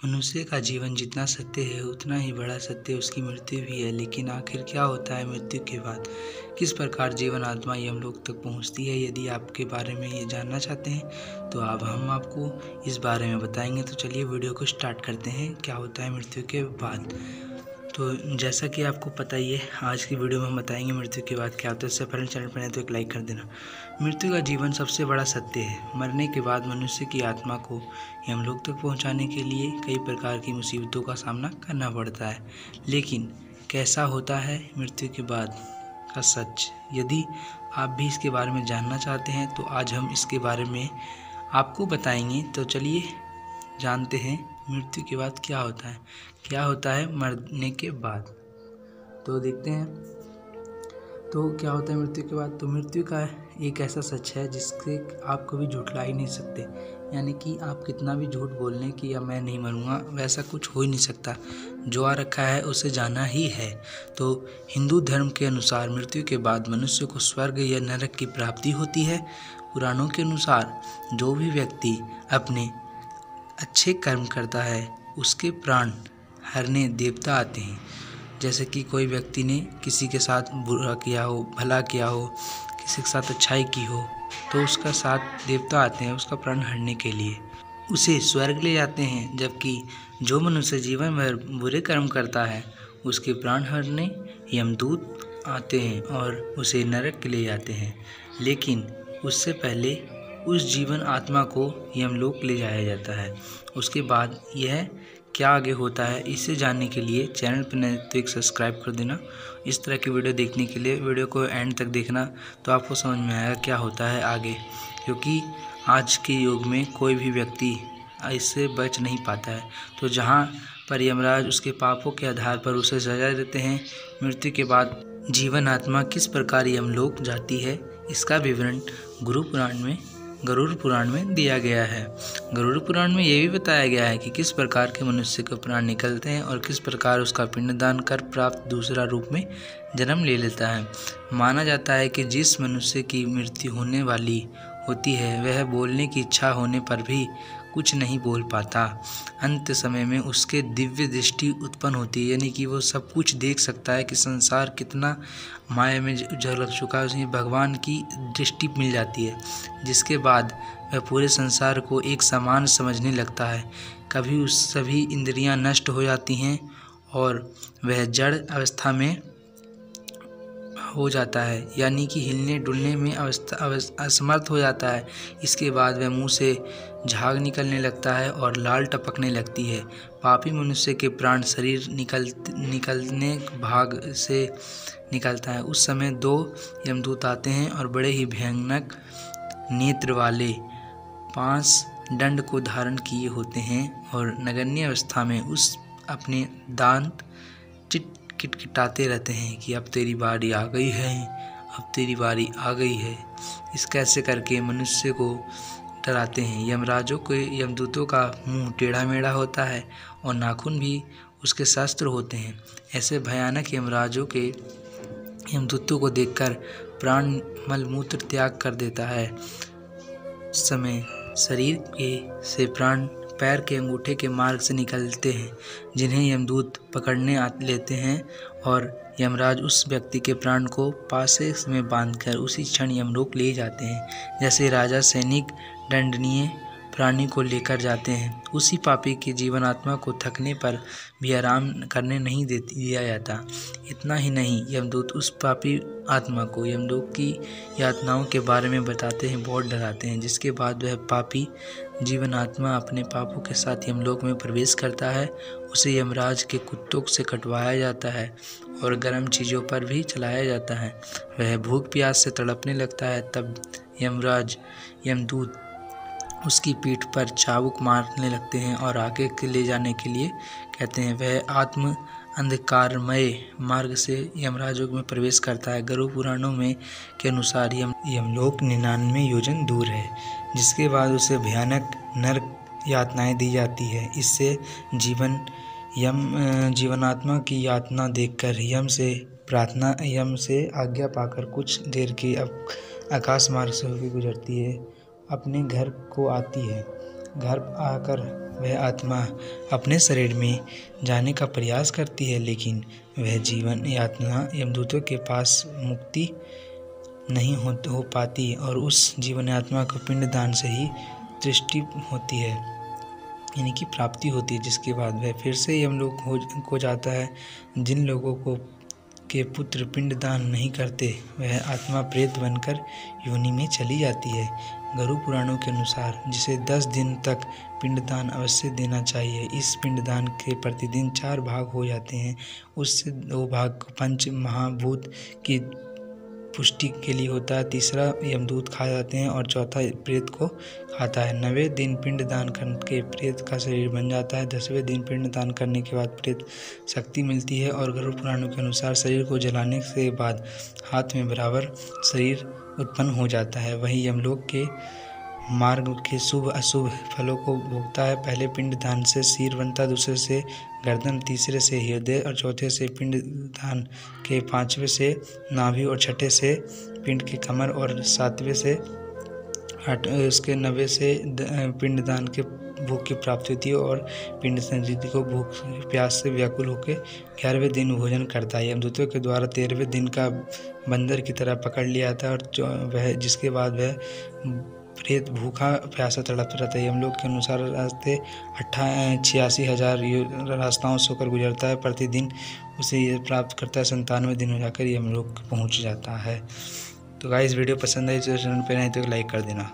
मनुष्य का जीवन जितना सत्य है उतना ही बड़ा सत्य उसकी मृत्यु भी है। लेकिन आखिर क्या होता है मृत्यु के बाद? किस प्रकार जीवन आत्मा यमलोक तक पहुंचती है? यदि आपके बारे में ये जानना चाहते हैं तो अब हम आपको इस बारे में बताएंगे। तो चलिए वीडियो को स्टार्ट करते हैं। क्या होता है मृत्यु के बाद? तो जैसा कि आपको पता ही है, आज की वीडियो में हम बताएंगे मृत्यु के बाद क्या होता है। इससे पहले चैनल पर नए तो एक लाइक कर देना। मृत्यु का जीवन सबसे बड़ा सत्य है। मरने के बाद मनुष्य की आत्मा को यमलोक तक पहुंचाने के लिए कई प्रकार की मुसीबतों का सामना करना पड़ता है। लेकिन कैसा होता है मृत्यु के बाद का सच? यदि आप भी इसके बारे में जानना चाहते हैं तो आज हम इसके बारे में आपको बताएंगे। तो चलिए जानते हैं मृत्यु के बाद क्या होता है। क्या होता है मरने के बाद? तो देखते हैं तो क्या होता है मृत्यु के बाद। तो मृत्यु का एक ऐसा सच है जिससे आप कभी झुठला ही नहीं सकते। यानी कि आप कितना भी झूठ बोल लें कि या मैं नहीं मरूंगा, वैसा कुछ हो ही नहीं सकता। जो आ रखा है उसे जाना ही है। तो हिंदू धर्म के अनुसार मृत्यु के बाद मनुष्य को स्वर्ग या नरक की प्राप्ति होती है। पुराणों के अनुसार जो भी व्यक्ति अपने अच्छे कर्म करता है उसके प्राण हरने देवता आते हैं। जैसे कि कोई व्यक्ति ने किसी के साथ बुरा किया हो, भला किया हो, किसी के साथ अच्छाई की हो, तो उसका साथ देवता आते हैं उसका प्राण हरने के लिए, उसे स्वर्ग ले जाते हैं। जबकि जो मनुष्य जीवन भर बुरे कर्म करता है उसके प्राण हरने यमदूत आते हैं और उसे नरक ले जाते हैं। लेकिन उससे पहले उस जीवन आत्मा को यमलोक ले जाया जाता है। उसके बाद यह क्या आगे होता है इसे जानने के लिए चैनल पर नए तो एक सब्सक्राइब कर देना। इस तरह की वीडियो देखने के लिए वीडियो को एंड तक देखना, तो आपको समझ में आएगा क्या होता है आगे। क्योंकि आज के युग में कोई भी व्यक्ति इससे बच नहीं पाता है। तो जहाँ पर यमराज उसके पापों के आधार पर उसे सजा देते हैं, मृत्यु के बाद जीवन आत्मा किस प्रकार यमलोक जाती है इसका विवरण गरुड़ पुराण में दिया गया है। गरुड़ पुराण में ये भी बताया गया है कि किस प्रकार के मनुष्य के प्राण निकलते हैं और किस प्रकार उसका पिंडदान कर प्राप्त दूसरा रूप में जन्म ले लेता है। माना जाता है कि जिस मनुष्य की मृत्यु होने वाली होती है वह बोलने की इच्छा होने पर भी कुछ नहीं बोल पाता। अंत समय में उसके दिव्य दृष्टि उत्पन्न होती है, यानी कि वो सब कुछ देख सकता है कि संसार कितना माया में झलक चुका है। उसे भगवान की दृष्टि मिल जाती है, जिसके बाद वह पूरे संसार को एक समान समझने लगता है। कभी उस सभी इंद्रियां नष्ट हो जाती हैं और वह जड़ अवस्था में हो जाता है, यानी कि हिलने डुलने में असमर्थ हो जाता है। इसके बाद वह मुंह से झाग निकलने लगता है और लाल टपकने लगती है। पापी मनुष्य के प्राण शरीर निकलने भाग से निकलता है। उस समय 2 यमदूत आते हैं और बड़े ही भयानक नेत्र वाले 5 दंड को धारण किए होते हैं और नगण्य अवस्था में उस अपने दांत किटकिटाते रहते हैं कि अब तेरी बारी आ गई है, अब तेरी बारी आ गई है। इस कैसे करके मनुष्य को डराते हैं। यमराजों के यमदूतों का मुंह टेढ़ा मेढ़ा होता है और नाखून भी उसके शस्त्र होते हैं। ऐसे भयानक यमराजों के यमदूतों को देखकर प्राण मलमूत्र त्याग कर देता है। उस समय शरीर के से प्राण पैर के अंगूठे के मार्ग से निकलते हैं, जिन्हें यमदूत पकड़ने लेते हैं और यमराज उस व्यक्ति के प्राण को पासे में बांधकर उसी क्षण यमलोक ले जाते हैं। जैसे राजा सैनिक दंडनीय प्राणी को लेकर जाते हैं, उसी पापी की जीवन आत्मा को थकने पर भी आराम करने नहीं दिया जाता। इतना ही नहीं, यमदूत उस पापी आत्मा को यमलोक की यातनाओं के बारे में बताते हैं, बहुत डराते हैं। जिसके बाद वह पापी जीवन आत्मा अपने पापों के साथ यमलोक में प्रवेश करता है। उसे यमराज के कुत्तों से कटवाया जाता है और गर्म चीज़ों पर भी चलाया जाता है। वह भूख प्यास से तड़पने लगता है। तब यमदूत उसकी पीठ पर चाबुक मारने लगते हैं और आगे के ले जाने के लिए कहते हैं। वह आत्म अंधकारमय मार्ग से यमराजों में प्रवेश करता है। गरुड़ पुराणों में के अनुसार यमलोक 99 योजन दूर है, जिसके बाद उसे भयानक नरक यातनाएं दी जाती है। इससे जीवनात्मा की यातना देखकर यम से आज्ञा पाकर कुछ देर की आकाश मार्ग से होकर गुजरती है, अपने घर को आती है। घर आकर वह आत्मा अपने शरीर में जाने का प्रयास करती है, लेकिन वह जीवन यातना यमदूतों के पास मुक्ति नहीं हो पाती और उस जीवन आत्मा को पिंडदान से ही दृष्टि होती है, यानी कि प्राप्ति होती है, जिसके बाद वह फिर से यमलोक हो जाता है। जिन लोगों को के पुत्र पिंडदान नहीं करते वह आत्मा प्रेत बनकर योनि में चली जाती है। गरुड़ पुराणों के अनुसार जिसे 10 दिन तक पिंडदान अवश्य देना चाहिए। इस पिंडदान के प्रतिदिन 4 भाग हो जाते हैं, उससे 2 भाग पंच महाभूत की पुष्टि के लिए होता है, तीसरा यमदूत खा जाते हैं और चौथा प्रेत को खाता है। 9वें दिन पिंडदान करके प्रेत का शरीर बन जाता है। 10वें दिन पिंडदान करने के बाद प्रेत शक्ति मिलती है और गरुड़ पुराणों के अनुसार शरीर को जलाने के बाद हाथ में बराबर शरीर उत्पन्न हो जाता है। वहीं यमलोक के मार्ग के शुभ अशुभ फलों को भोगता है। पहले पिंडदान से सिर बनता, दूसरे से गर्दन, तीसरे से हृदय और चौथे से पिंडदान के 5वें से नाभि और छठे से पिंड के कमर और 7वें से उसके 9वें से पिंडदान के भूख की प्राप्ति होती है और पिंड संजीति को भूख प्यास से व्याकुल होकर 11वें दिन भोजन करता है। यमदूतों के द्वारा 13वें दिन का बंदर की तरह पकड़ लिया जाता है और वह जिसके बाद वह प्रेत भूखा प्यासा तड़पता रहता है। यमलोक के अनुसार रास्ते 86,000 रास्ताओं से होकर गुजरता है। प्रतिदिन उसे ये प्राप्त करता है। 97वें दिन हो जाकर यमलोक पहुंच जाता है। तो गाइस वीडियो पसंद आई तो चैनल पर नहीं तो लाइक कर देना।